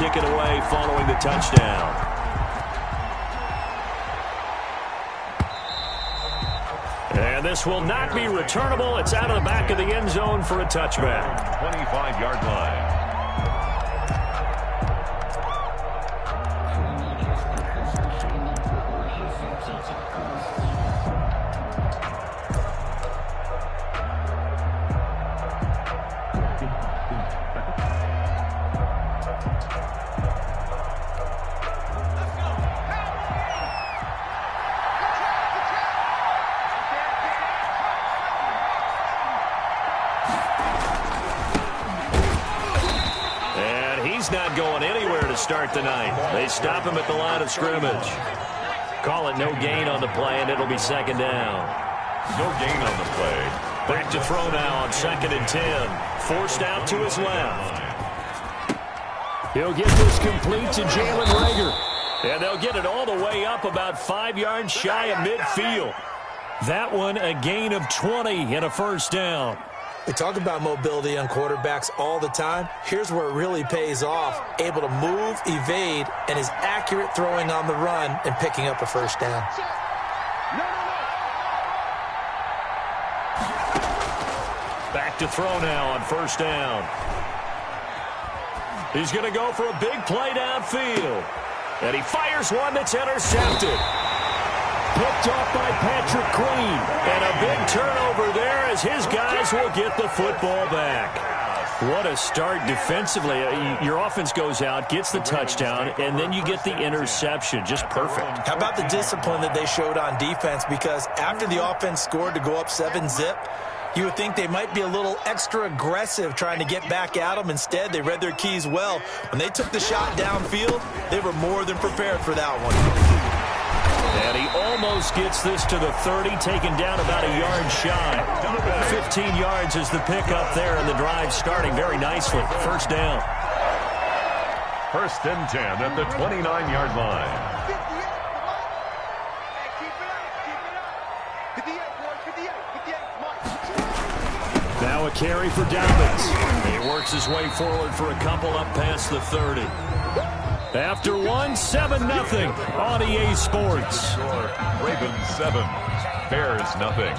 kick it away following the touchdown. And this will not be returnable. It's out of the back of the end zone for a touchback. 25-yard line. Not going anywhere to start the night. They stop him at the line of scrimmage. Call it no gain on the play, and it'll be second down. No gain on the play. Back to throw now on 2nd and 10. Forced out to his left. He'll get this complete to Jalen Reagor. And they'll get it all the way up about 5 yards shy of midfield. That one a gain of 20 and a first down. We talk about mobility on quarterbacks all the time. Here's where it really pays off. Able to move, evade, and is accurate throwing on the run and picking up a first down. Back to throw now on first down. He's going to go for a big play downfield. And he fires one that's intercepted. Picked off by Patrick Queen. And a big turnover there as his guys will get the football back. What a start defensively. Your offense goes out, gets the touchdown, and then you get the interception. Just perfect. How about the discipline that they showed on defense? Because after the offense scored to go up 7-zip, you would think they might be a little extra aggressive trying to get back at them. Instead, they read their keys well. When they took the shot downfield, they were more than prepared for that one. And he almost gets this to the 30, taken down about a yard shy. 15 yards is the pickup there, and the drive starting very nicely. First down. 1st and 10 at the 29-yard line. Now a carry for Dobbins. He works his way forward for a couple up past the 30. After one, 7-0 on EA Sports. Ravens 7, Bears nothing.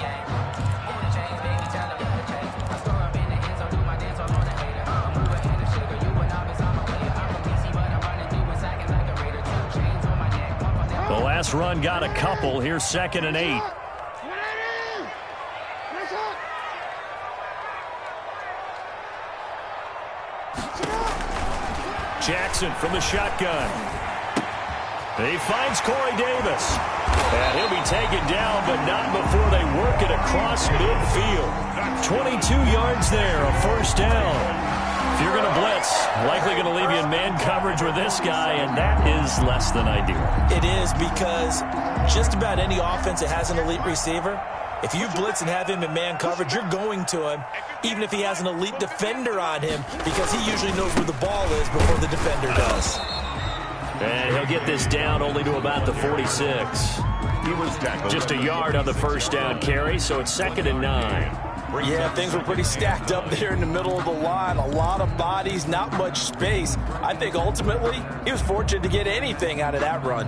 The last run got a couple. Here's 2nd and 8. Jackson from the shotgun. He finds Corey Davis. And he'll be taken down, but not before they work it across midfield. 22 yards there, a first down. If you're going to blitz, likely going to leave you in man coverage with this guy, and that is less than ideal. It is, because just about any offense that has an elite receiver, if you blitz and have him in man coverage, you're going to him, even if he has an elite defender on him, because he usually knows where the ball is before the defender does. And he'll get this down only to about the 46. He was tackled. Just a yard on the first down carry, so it's 2nd and 9. Yeah, things were pretty stacked up there in the middle of the line. A lot of bodies, not much space. I think ultimately he was fortunate to get anything out of that run.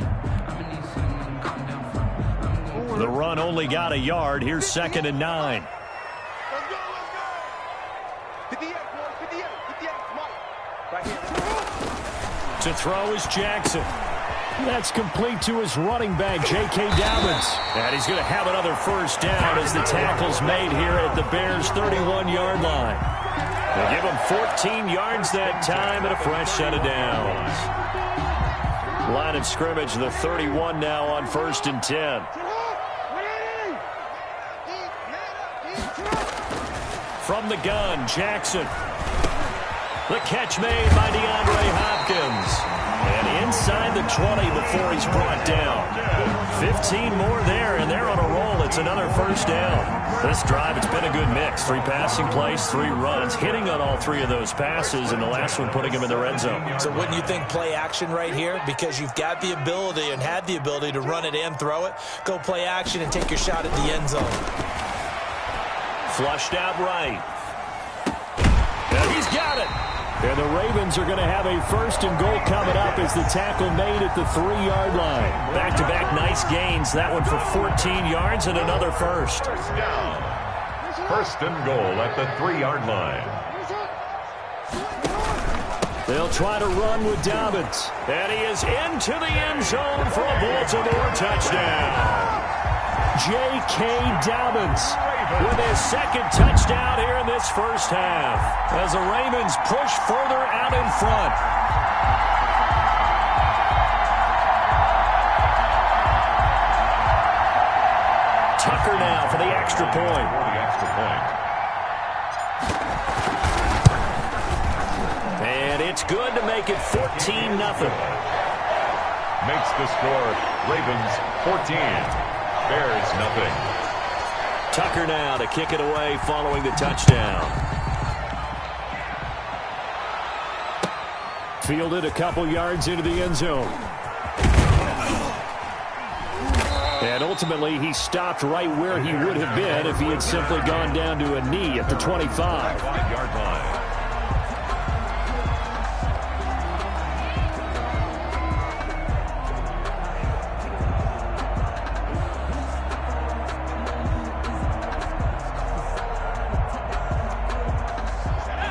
The run only got a yard. Here's 2nd and 9. To throw is Jackson. That's complete to his running back, J.K. Dobbins. And he's going to have another first down as the tackle's made here at the Bears' 31-yard line. They give him 14 yards that time and a fresh set of downs. Line of scrimmage, the 31 now on 1st and 10. From the gun, Jackson. The catch made by DeAndre Hopkins. And inside the 20 before he's brought down. 15 more there, and they're on a roll. It's another first down. This drive, it's been a good mix. 3 passing plays, 3 runs. Hitting on all 3 of those passes, and the last one putting him in the red zone. So wouldn't you think play action right here? Because you've got the ability and had the ability to run it and throw it. Go play action and take your shot at the end zone. Flushed out right. And he's got it. And the Ravens are going to have a 1st and goal coming up as the tackle made at the 3-yard line. Back-to-back nice gains. That one for 14 yards and another first. First down. 1st and goal at the 3-yard line. They'll try to run with Dobbins. And he is into the end zone for a Baltimore touchdown. J.K. Dobbins with his 2nd touchdown here in this first half as the Ravens push further out in front. Tucker now for the extra point. And it's good to make it 14-0. Makes the score Ravens 14. Bears nothing. Tucker now to kick it away following the touchdown. Fielded a couple yards into the end zone. And ultimately, he stopped right where he would have been if he had simply gone down to a knee at the 25. 5-yard line.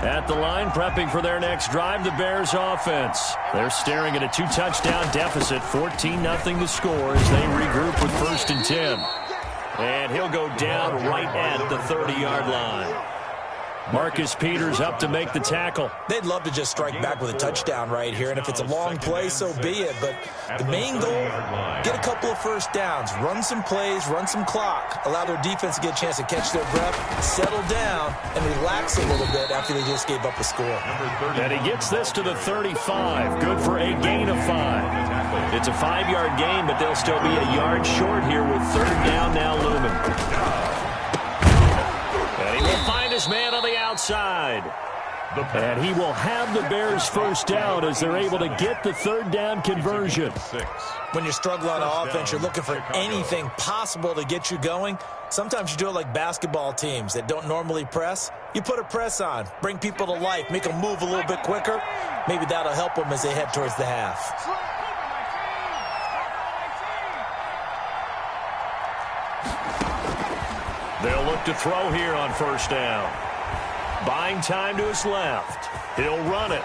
At the line, prepping for their next drive, the Bears offense. They're staring at a 2-touchdown deficit, 14-0 the score as they regroup with 1st and 10. And he'll go down right at the 30-yard line. Marcus Peters up to make the tackle. They'd love to just strike back with a touchdown right here, and if it's a long play, so be it. But the main goal, get a couple of 1st downs, run some plays, run some clock, allow their defense to get a chance to catch their breath, settle down, and relax a little bit after they just gave up a score. And he gets this to the 35. Good for a gain of 5. It's a 5-yard gain, but they'll still be a yard short here with 3rd down now looming. And he will find his man on the outside. And he will have the Bears 1st down as they're able to get the 3rd down conversion. When you're struggling on offense, you're looking for anything possible to get you going. Sometimes you do it like basketball teams that don't normally press. You put a press on, bring people to life, make them move a little bit quicker. Maybe that'll help them as they head towards the half. They'll look to throw here on 1st down. Buying time to his left. He'll run it.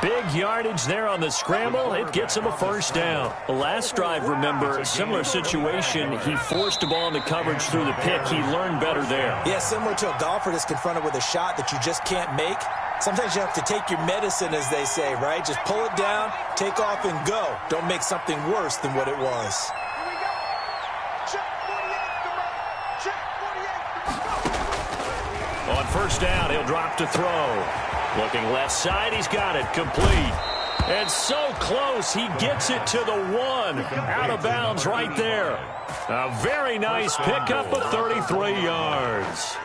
Big yardage there on the scramble. It gets him a 1st down. The last drive, remember, similar situation. He forced the ball into coverage through the pick. He learned better there. Yeah, similar to a golfer that's confronted with a shot that you just can't make. Sometimes you have to take your medicine, as they say, right? Just pull it down, take off, and go. Don't make something worse than what it was. On 1st down, he'll drop to throw. Looking left side, he's got it complete. And so close, he gets it to the 1. Out of bounds right there. A very nice pickup of 33 yards.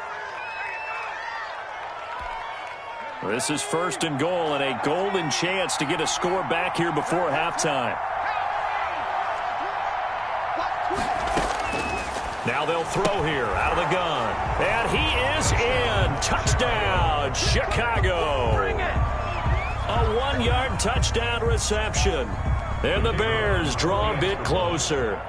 This is 1st and goal and a golden chance to get a score back here before halftime. Now they'll throw here out of the gun. And he is in. Touchdown, Chicago. A 1-yard touchdown reception. And the Bears draw a bit closer.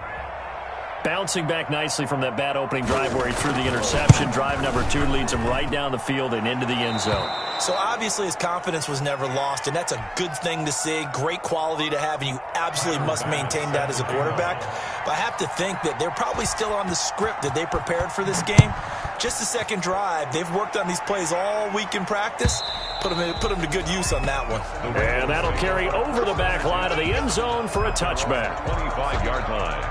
Bouncing back nicely from that bad opening drive where he threw the interception. Drive number 2 leads him right down the field and into the end zone. So obviously his confidence was never lost, and that's a good thing to see, great quality to have, and you absolutely must maintain that as a quarterback. But I have to think that they're probably still on the script that they prepared for this game. Just the 2nd drive, they've worked on these plays all week in practice. Put them to good use on that one. And that'll carry over the back line of the end zone for a touchback. 25-yard line.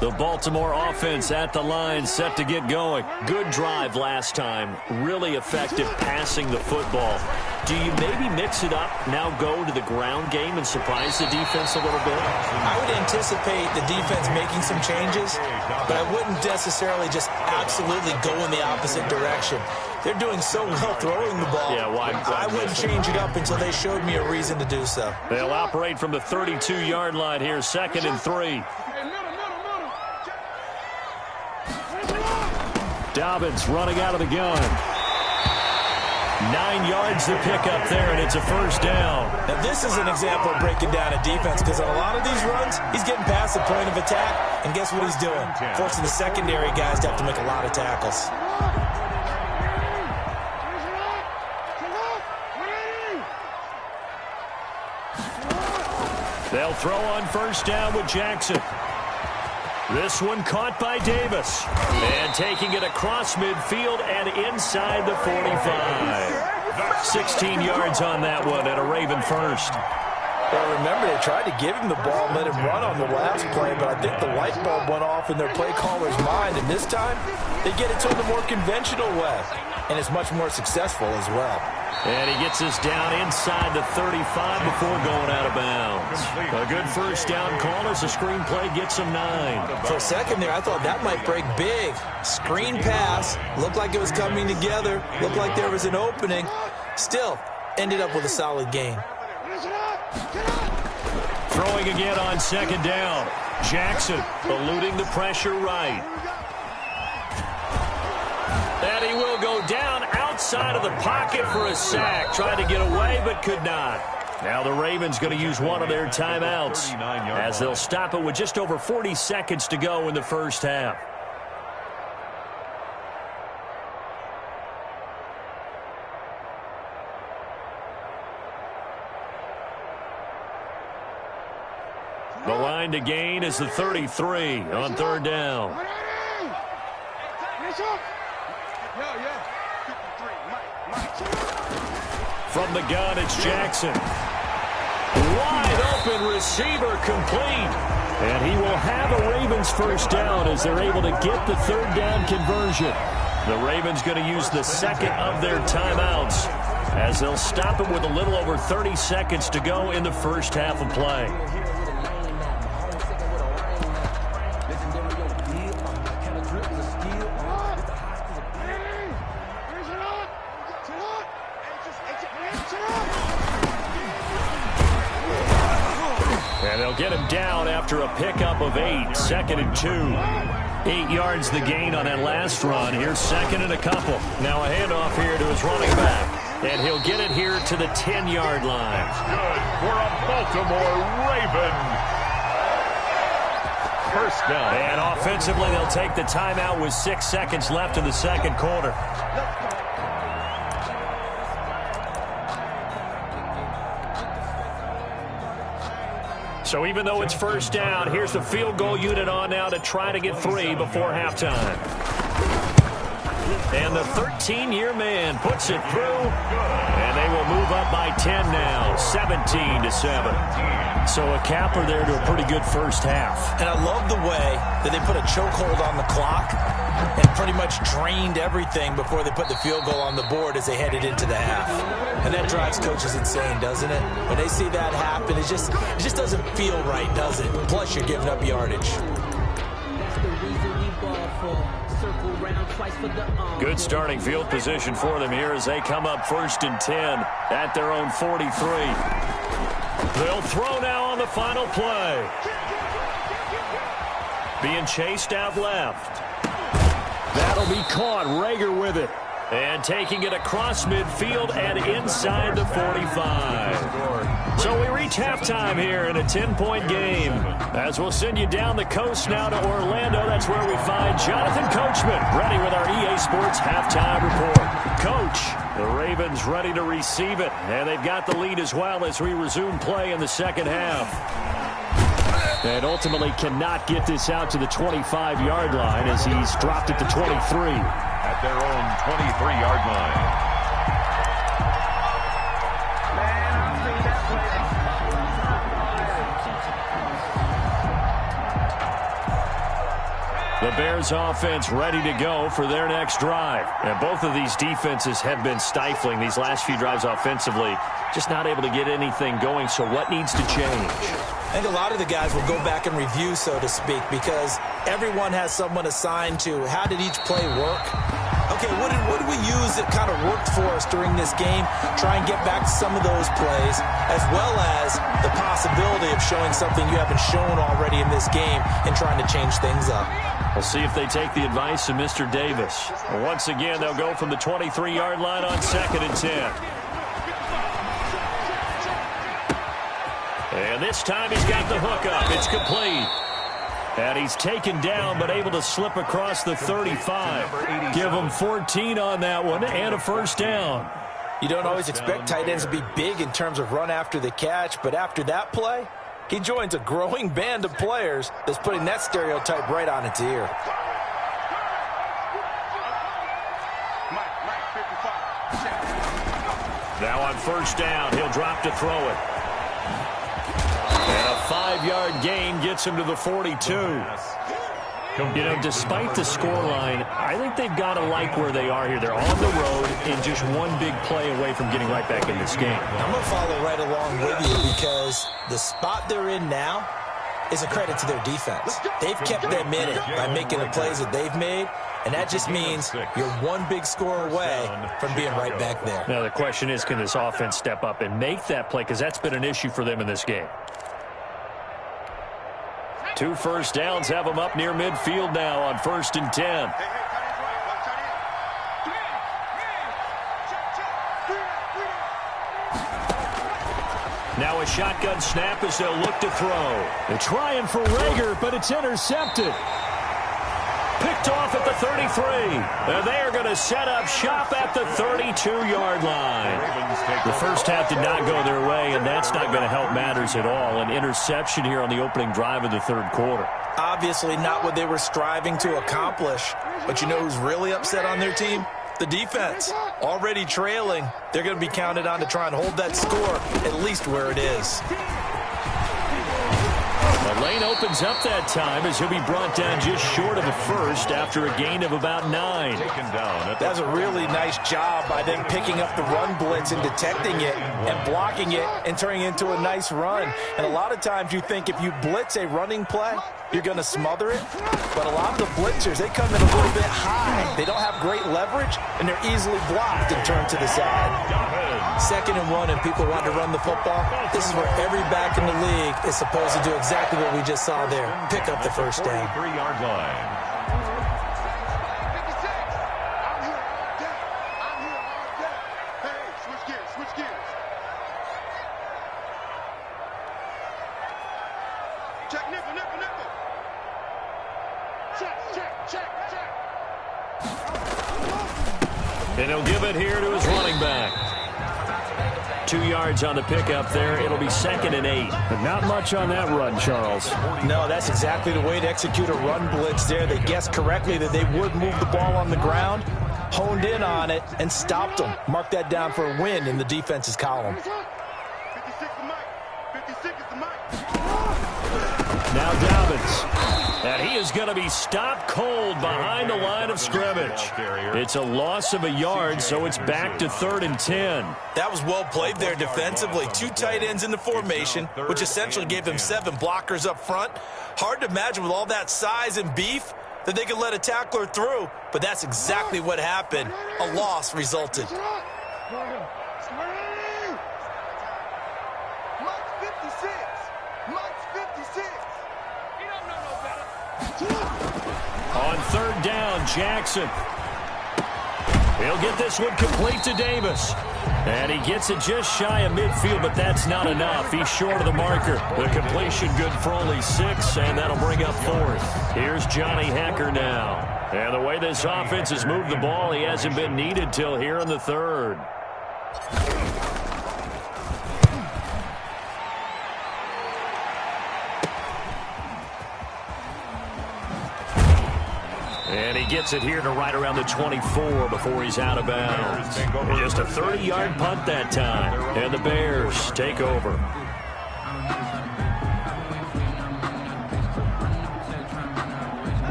The Baltimore offense at the line, set to get going. Good drive last time. Really effective passing the football. Do you maybe mix it up, now go to the ground game and surprise the defense a little bit? I would anticipate the defense making some changes, but I wouldn't necessarily just absolutely go in the opposite direction. They're doing so well throwing the ball. Yeah, why I wouldn't change it up until they showed me a reason to do so. They'll operate from the 32-yard line here, 2nd and 3. Dobbins running out of the gun. 9 yards to pick up there, and it's a first down. Now, this is an example of breaking down a defense, because on a lot of these runs, he's getting past the point of attack, and guess what he's doing? Forcing the secondary guys to have to make a lot of tackles. They'll throw on first down with Jackson. This one caught by Davis. And taking it across midfield and inside the 45. 16 yards on that one and a Raven first. Well, remember, they tried to give him the ball and let him run on the last play, but I think the light bulb went off in their play caller's mind, and this time they get it to him the more conventional way, and it's much more successful as well. And he gets us down inside the 35 before going out of bounds. A good first down call as the screenplay gets him 9. For a second there, I thought that might break big. Screen pass, looked like it was coming together, looked like there was an opening. Still, ended up with a solid gain. Throwing again on 2nd down. Jackson eluding the pressure right. And he will go down outside of the pocket for a sack. Tried to get away but could not. Now the Ravens going to use one of their timeouts as they'll stop it with just over 40 seconds to go in the first half. The line to gain is the 33 on 3rd down. From the gun, it's Jackson. Wide open receiver complete. And he will have a Ravens first down as they're able to get the 3rd down conversion. The Ravens going to use the 2nd of their timeouts as they'll stop it with a little over 30 seconds to go in the first half of play. And they'll get him down after a pickup of 8, 2nd and 2. 8 yards the gain on that last run. Here's 2nd and a couple. Now a handoff here to his running back. And he'll get it here to the 10-yard line. Good for a Baltimore Raven. First down. And offensively, they'll take the timeout with 6 seconds left in the second quarter. So even though it's first down, here's the field goal unit on now to try to get 3 before halftime. And the 13-year man puts it through, and they will move up by 10 now, 17-7. So a capper there to a pretty good first half. And I love the way that they put a chokehold on the clock and pretty much drained everything before they put the field goal on the board as they headed into the half. And that drives coaches insane, doesn't it? When they see that happen, it just doesn't feel right, does it? Plus, you're giving up yardage. Good starting field position for them here as they come up 1st and 10 at their own 43. They'll throw now on the final play. Being chased out left. That'll be caught. Rager with it. And taking it across midfield and inside the 45. So we reach halftime here in a 10-point game. As we'll send you down the coast now to Orlando, that's where we find Jonathan Coachman, ready with our EA Sports halftime report. Coach, the Ravens ready to receive it, and they've got the lead as well as we resume play in the second half. And ultimately cannot get this out to the 25-yard line as he's dropped it to 23. At their own 23-yard line. The Bears offense ready to go for their next drive. And both of these defenses have been stifling these last few drives offensively. Just not able to get anything going, so what needs to change? I think a lot of the guys will go back and review, so to speak, because everyone has someone assigned to how did each play work. okay, what did we use that kind of worked for us during this game? Try and get back to some of those plays, as well as the possibility of showing something you haven't shown already in this game and trying to change things up. We'll see if they take the advice of Mr. Davis. Once again, they'll go from the 23-yard line on 2nd and 10. And this time he's got the hook up. It's complete. And he's taken down but able to slip across the 35. Give him 14 on that one and a first down. You don't always expect tight ends to be big in terms of run after the catch, but after that play, he joins a growing band of players that's putting that stereotype right on its ear. Now on first down, he'll drop to throw it. And a 5-yard gain gets him to the 42. You know, despite the scoreline, I think they've got to like where they are here. They're on the road and just one big play away from getting right back in this game. I'm going to follow right along with you because the spot they're in now is a credit to their defense. They've kept them in it by making the plays that they've made, and that just means you're one big score away from being right back there. Now the question is, can this offense step up and make that play, because that's been an issue for them in this game. 2 first downs have them up near midfield now on 1st and 10. Now a shotgun snap as they'll look to throw. They're trying for Rager, but it's intercepted. Picked off at the 33. And they are going to set up shop at the 32-yard line. The first half did not go their way, and that's not going to help matters at all. An interception here on the opening drive of the 3rd quarter. Obviously not what they were striving to accomplish. But you know who's really upset on their team? The defense. Already trailing. They're going to be counted on to try and hold that score at least where it is. The lane opens up that time as he'll be brought down just short of the first after a gain of about 9. That's a really nice job by them picking up the run blitz and detecting it and blocking it and turning it into a nice run. And a lot of times you think if you blitz a running play, you're going to smother it. But a lot of the blitzers, they come in a little bit high. They don't have great leverage, and they're easily blocked and turned to the side. 2nd and 1, and people want to run the football. This is where every back in the league is supposed to do exactly what we just saw there. Pick up the first down. 3-yard line. And he'll give it here to his running back. 2 yards on the pickup there. It'll be 2nd and 8. But not much on that run, Charles. No, that's exactly the way to execute a run blitz there. They guessed correctly that they would move the ball on the ground, honed in on it, and stopped them. Mark that down for a win in the defense's column. Now Dobbins. And he is going to be stopped cold behind the line of scrimmage. It's a loss of a yard, so it's back to 3rd and 10. That was well played there defensively. 2 tight ends in the formation, which essentially gave them 7 blockers up front. Hard to imagine with all that size and beef that they could let a tackler through, but that's exactly what happened. A loss resulted. On 3rd down, Jackson. He'll get this one complete to Davis. And he gets it just shy of midfield, but that's not enough. He's short of the marker. The completion good for only 6, and that'll bring up 4th. Here's Johnny Hecker now. And the way this offense has moved the ball, he hasn't been needed till here in the 3rd. And he gets it here to right around the 24 before he's out of bounds. Just a 30-yard punt that time. And the Bears take over.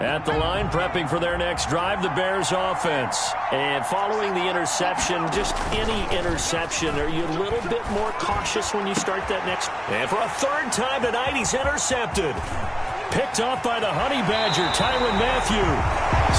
At the line, prepping for their next drive, the Bears offense. And following the interception, just any interception, are you a little bit more cautious when you start that next? And for a 3rd time tonight, he's intercepted. Picked off by the Honey Badger, Tyrann Mathieu.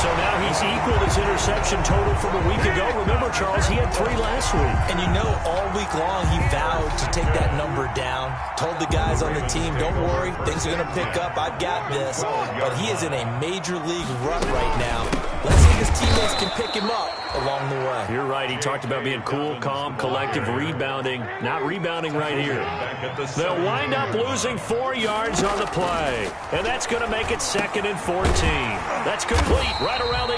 So now he's equaled his interception total from a week ago. Remember, Charles, he had 3 last week. And you know, all week long he vowed to take that number down. Told the guys on the team, don't worry, things are going to pick up. I've got this. But he is in a major league rut right now. Let's see if his teammates can pick him up along the way. You're right. He talked about being cool, calm, collective, rebounding. Not rebounding right here. They'll wind up losing 4 yards on the play. And that's going to make it 2nd and 14. That's complete right around the 8.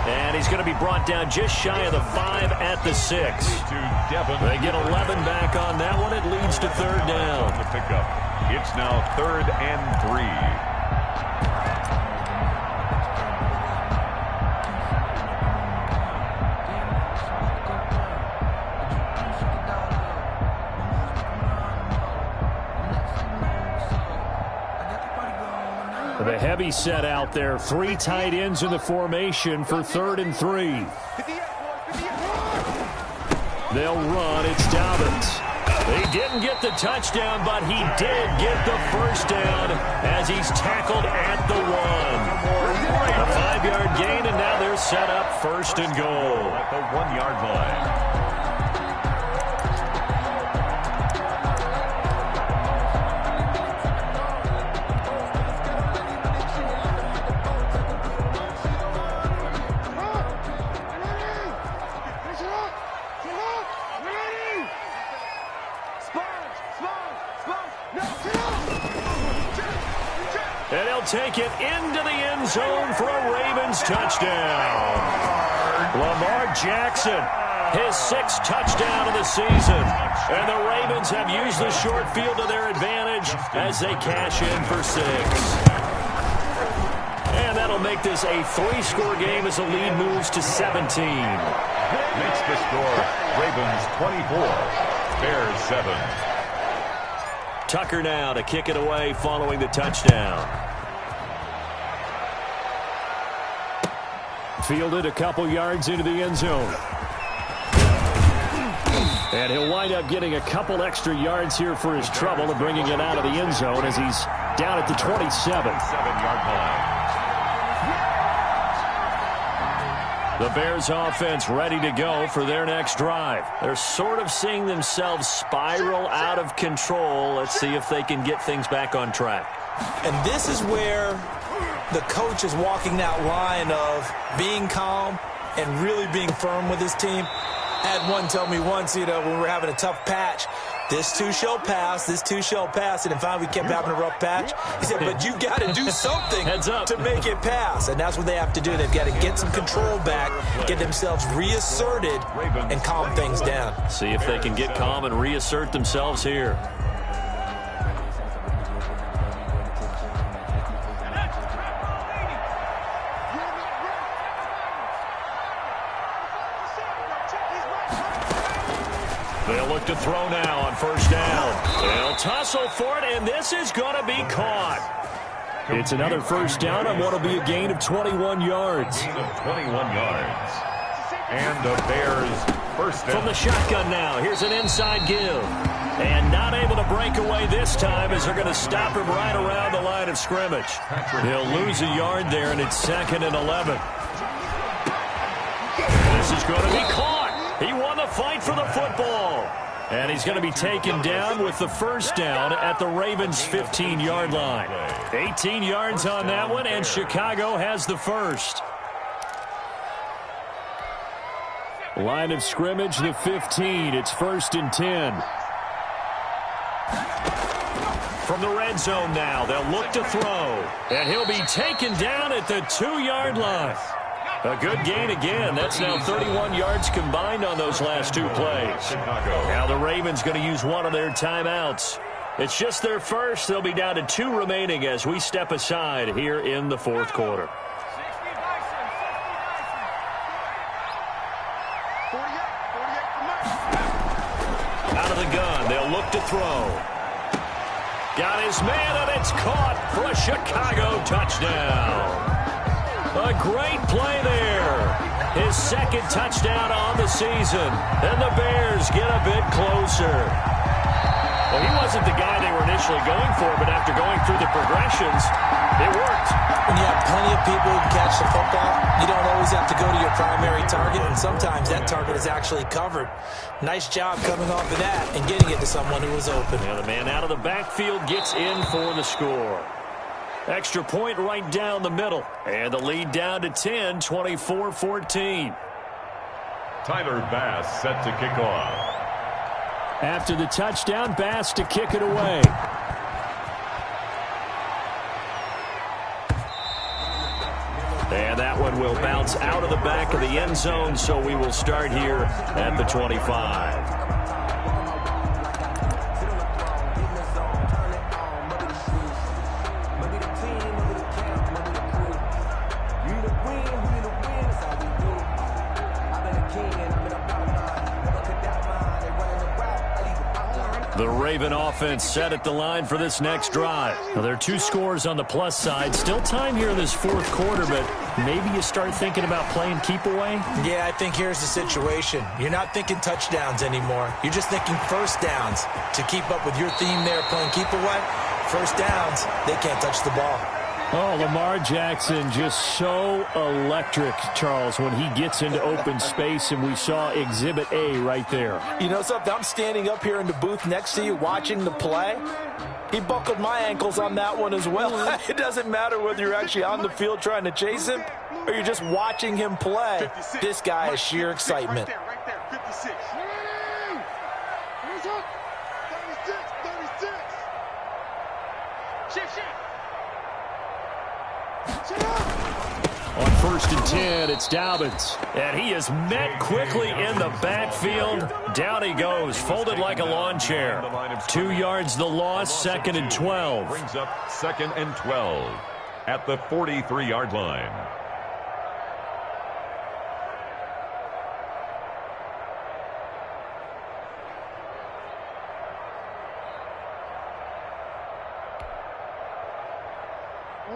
And he's going to be brought down just shy of the 5 at the 6. They get 11 back on that one. It leads to 3rd down. To pick up. It's now 3rd and 3. The heavy set out there. 3 tight ends in the formation for 3rd and 3. They'll run. It's Dobbins. He didn't get the touchdown, but he did get the first down as he's tackled at the 1. A 5-yard gain, and now they're set up 1st and goal. At the 1-yard line. And he'll take it into the end zone for a Ravens touchdown. Lamar Jackson, his 6th touchdown of the season. And the Ravens have used the short field to their advantage as they cash in for 6. And that'll make this a 3-score game as the lead moves to 17. Makes the score Ravens 24, Bears 7. Tucker now to kick it away following the touchdown. Fielded a couple yards into the end zone. And he'll wind up getting a couple extra yards here for his trouble and bringing it out of the end zone as he's down at the 27. 7-yard line. The Bears offense ready to go for their next drive. They're sort of seeing themselves spiral out of control. Let's see if they can get things back on track. And this is where the coach is walking that line of being calm and really being firm with his team. I had one tell me once, when we were having a tough patch, this too shall pass, this too shall pass. And finally we kept having a rough patch. He said, but you got to do something to make it pass. And that's what they have to do. They've got to get some control back, get themselves reasserted, and calm things down. See if they can get calm and reassert themselves here. They'll look to throw now on 1st down. They'll tussle for it, and this is going to be caught. It's another 1st down on what will be a gain of 21 yards. Gain of 21 yards. And the Bears 1st down. From the shotgun now, here's an inside give. And not able to break away this time as they're going to stop him right around the line of scrimmage. He'll lose a yard there, and it's 2nd and 11. This is going to be caught. He won the fight for the football. And he's going to be taken down with the 1st down at the Ravens' 15-yard line. 18 yards on that one, and Chicago has the 1st. Line of scrimmage, the 15. It's 1st and 10. From the red zone now, they'll look to throw. And he'll be taken down at the 2-yard line. A good gain again. That's now 31 yards combined on those last 2 plays. Now the Ravens going to use one of their timeouts. It's just their first. They'll be down to 2 remaining as we step aside here in the 4th quarter. Out of the gun, they'll look to throw. Got his man, and it's caught for a Chicago touchdown. A great play there. His 2nd touchdown on the season. And the Bears get a bit closer. Well, he wasn't the guy they were initially going for, but after going through the progressions, it worked. When you have plenty of people who can catch the football, you don't always have to go to your primary target, and sometimes that target is actually covered. Nice job coming off of that and getting it to someone who was open. Yeah, the man out of the backfield gets in for the score. Extra point right down the middle. And the lead down to 10, 24-14. Tyler Bass set to kick off. After the touchdown, Bass to kick it away. And that one will bounce out of the back of the end zone, so we will start here at the 25. The Raven offense set at the line for this next drive. Now, there are 2 scores on the plus side. Still time here in this fourth quarter, but maybe you start thinking about playing keep away? Yeah, I think here's the situation. You're not thinking touchdowns anymore. You're just thinking first downs. To keep up with your theme there, playing keep away, first downs, they can't touch the ball. Oh, Lamar Jackson just so electric, Charles, when he gets into open space, and we saw Exhibit A right there. You know something? I'm standing up here in the booth next to you watching the play. He buckled my ankles on that one as well. It doesn't matter whether you're actually on the field trying to chase him or you're just watching him play. 56. This guy is sheer excitement. Right there, 56. Hands up. 36. Shift. On 1st and 10, it's Dobbins. And he is met quickly in the backfield. Down he goes, folded like a lawn chair. 2 yards the loss, 2nd and 12. Brings up 2nd and 12 at the 43-yard line.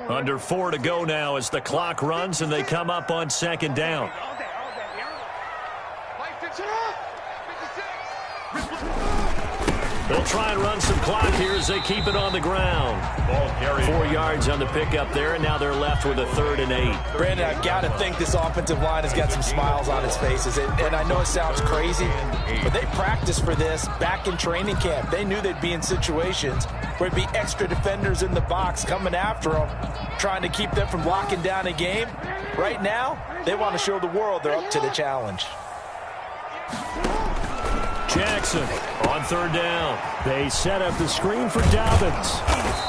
Under 4 to go now as the clock runs and they come up on 2nd down. They'll try and run some clock here as they keep it on the ground. 4 yards on the pickup there, and now they're left with a 3rd and 8. Brandon, I've got to think this offensive line has got some smiles on its faces. And I know it sounds crazy, but they practiced for this back in training camp. They knew they'd be in situations where it'd be extra defenders in the box coming after them, trying to keep them from locking down a game. Right now, they want to show the world they're up to the challenge. Jackson on 3rd down. They set up the screen for Dobbins.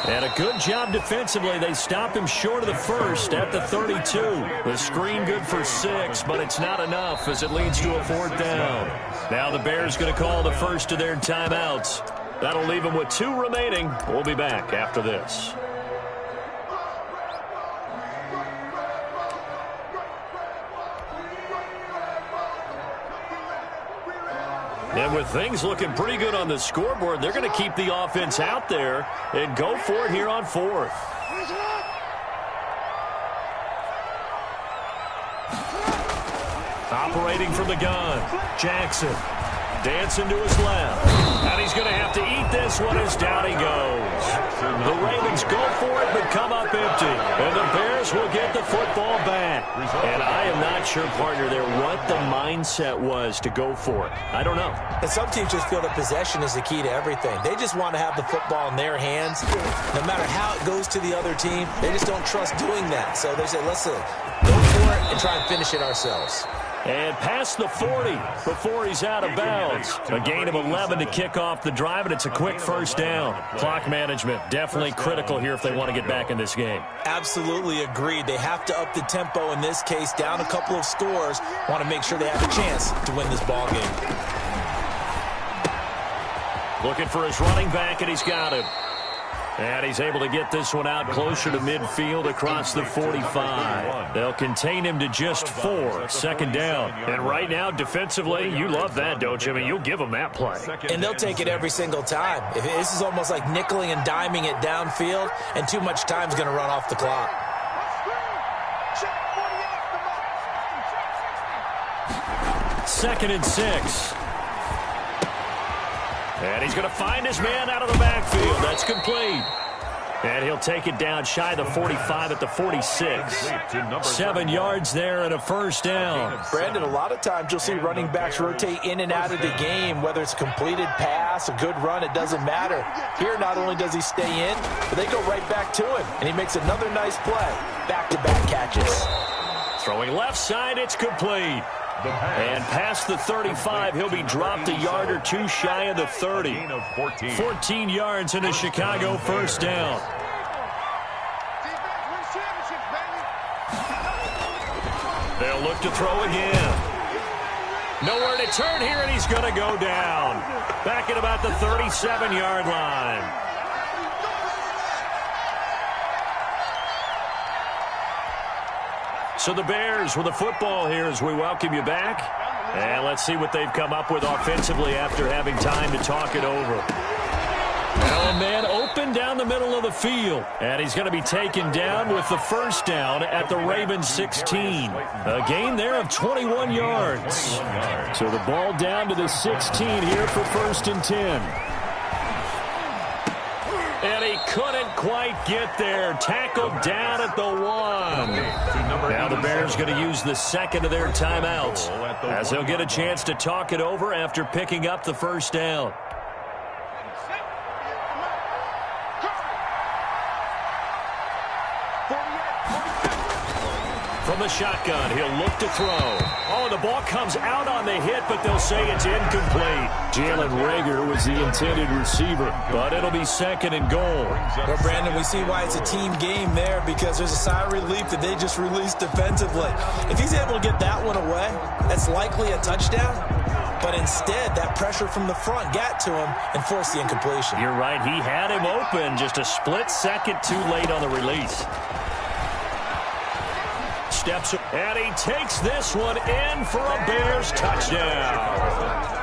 And a good job defensively. They stop him short of the first at the 32. The screen good for 6, but it's not enough as it leads to a 4th down. Now the Bears going to call the first of their timeouts. That'll leave them with 2 remaining. We'll be back after this. And with things looking pretty good on the scoreboard, they're going to keep the offense out there and go for it here on 4th. Operating from the gun, Jackson dancing to his left. And he's going to have to eat this one as down he goes. The Ravens go for it but come up empty. And the Bears will get the football back. And I am not sure, partner, there what the mindset was to go for it. I don't know. And some teams just feel that possession is the key to everything. They just want to have the football in their hands. No matter how it goes to the other team, they just don't trust doing that. So they say, let's go for it and try and finish it ourselves. And past the 40 before he's out of bounds. A gain of 11 to kick off the drive, and it's a quick 1st down. Clock management definitely critical here if they want to get back in this game. Absolutely agreed. They have to up the tempo in this case, down a couple of scores. Want to make sure they have a chance to win this ball game. Looking for his running back, and he's got him. And he's able to get this one out closer to midfield across the 45. They'll contain him to just 4, 2nd down. And right now, defensively, you love that, don't you? I mean, you'll give them that play. And they'll take it every single time. This is almost like nickeling and diming it downfield, and too much time's going to run off the clock. 2nd and 6. And he's going to find his man out of the backfield. That's complete. And he'll take it down shy of the 45 at the 46. 7 yards there and a first down. Brandon, a lot of times you'll see running backs rotate in and out of the game, whether it's a completed pass, a good run, it doesn't matter. Here, not only does he stay in, but they go right back to him, and he makes another nice play. Back-to-back catches. Throwing left side, it's complete. And past the 35, he'll be dropped a yard or two shy of the 30. 14 yards and a Chicago first down. They'll look to throw again. Nowhere to turn here, and he's going to go down. Back at about the 37-yard line. So the Bears with the football here as we welcome you back. And let's see what they've come up with offensively after having time to talk it over. Now a man open down the middle of the field. And he's going to be taken down with the first down at the Ravens 16. A gain there of 21 yards. So the ball down to the 16 here for 1st and 10. And he couldn't quite get there. Tackled down at the 1. Now the Bears going to use the second of their timeouts as they'll get a chance to talk it over after picking up the first down. From the shotgun, he'll look to throw. Oh, the ball comes out on the hit, but they'll say it's incomplete. Jalen Reagor was the intended receiver, but it'll be 2nd and goal. Well, Brandon, we see why it's a team game there because there's a sigh of relief that they just released defensively. If he's able to get that one away, that's likely a touchdown. But instead, that pressure from the front got to him and forced the incompletion. You're right. He had him open just a split second too late on the release. Steps, and he takes this one in for a Bears touchdown.